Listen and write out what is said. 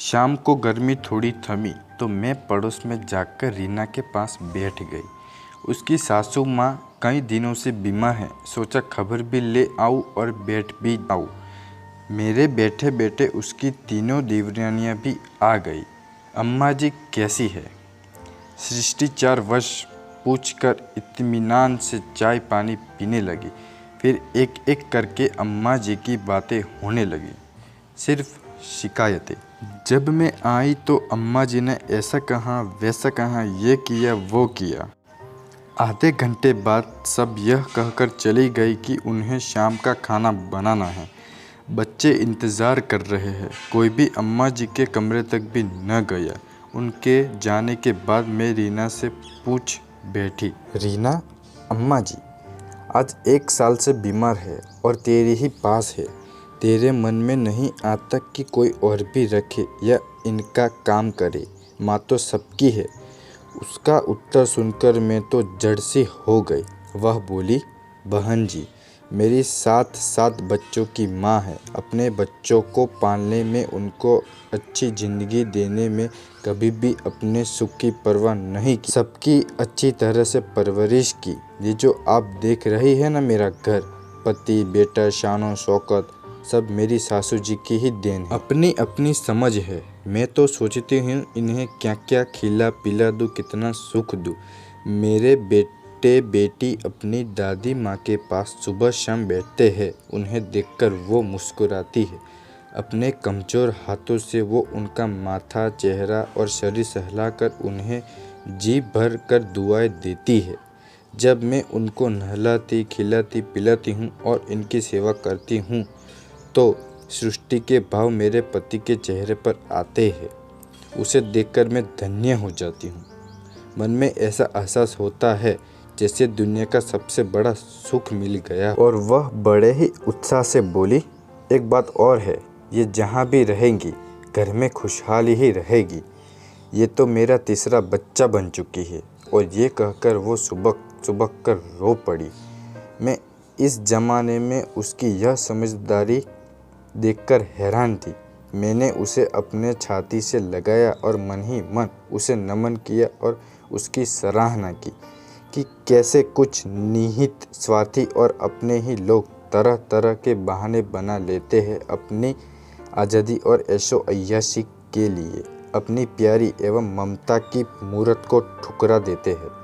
शाम को गर्मी थोड़ी थमी तो मैं पड़ोस में जाकर रीना के पास बैठ गई। उसकी सासू माँ कई दिनों से बीमार है, सोचा खबर भी ले आऊँ और बैठ भी जाऊँ। मेरे बैठे बैठे उसकी तीनों देवरानियाँ भी आ गई। अम्मा जी कैसी है? सृष्टि 4 वर्ष पूछकर इत्मीनान से चाय पानी पीने लगी। फिर एक एक करके अम्मा जी की बातें होने लगी, सिर्फ शिकायतें। जब मैं आई तो अम्मा जी ने ऐसा कहा वैसा कहा, ये किया वो किया। आधे घंटे बाद सब यह कहकर चली गई कि उन्हें शाम का खाना बनाना है। बच्चे इंतज़ार कर रहे हैं। कोई भी अम्मा जी के कमरे तक भी न गया। उनके जाने के बाद मैं रीना से पूछ बैठी, रीना, अम्मा जी आज 1 साल से बीमार है और तेरे ही पास है। तेरे मन में नहीं आता कि कोई और भी रखे या इनका काम करे? माँ तो सबकी है। उसका उत्तर सुनकर मैं तो जड़ से हो गई। वह बोली, बहन जी मेरी 7 बच्चों की माँ है। अपने बच्चों को पालने में, उनको अच्छी ज़िंदगी देने में कभी भी अपने सुख की परवाह नहीं की। सबकी अच्छी तरह से परवरिश की। ये जो आप देख रही है ना, मेरा घर, पति, बेटा, शानो शौकत सब मेरी सासू जी की ही देन है। अपनी अपनी समझ है। मैं तो सोचती हूँ इन्हें क्या क्या खिला पिला दूँ, कितना सुख दूँ। मेरे बेटे बेटी अपनी दादी माँ के पास सुबह शाम बैठते हैं। उन्हें देखकर वो मुस्कुराती है। अपने कमज़ोर हाथों से वो उनका माथा, चेहरा और शरीर सहलाकर उन्हें जी भर कर दुआएं देती है। जब मैं उनको नहलाती, खिलाती, पिलाती हूँ और इनकी सेवा करती हूँ तो सृष्टि के भाव मेरे पति के चेहरे पर आते हैं। उसे देखकर मैं धन्य हो जाती हूँ। मन में ऐसा एहसास होता है जैसे दुनिया का सबसे बड़ा सुख मिल गया। और वह बड़े ही उत्साह से बोली, एक बात और है, ये जहाँ भी रहेंगी घर में खुशहाली ही रहेगी। ये तो मेरा तीसरा बच्चा बन चुकी है। और ये कहकर वो सुबक सुबक कर रो पड़ी। मैं इस ज़माने में उसकी यह समझदारी देखकर हैरान थी। मैंने उसे अपने छाती से लगाया और मन ही मन उसे नमन किया और उसकी सराहना की कि कैसे कुछ निहित स्वार्थी और अपने ही लोग तरह तरह के बहाने बना लेते हैं अपनी आज़ादी और ऐशो अय्याशी के लिए। अपनी प्यारी एवं ममता की मूरत को ठुकरा देते हैं।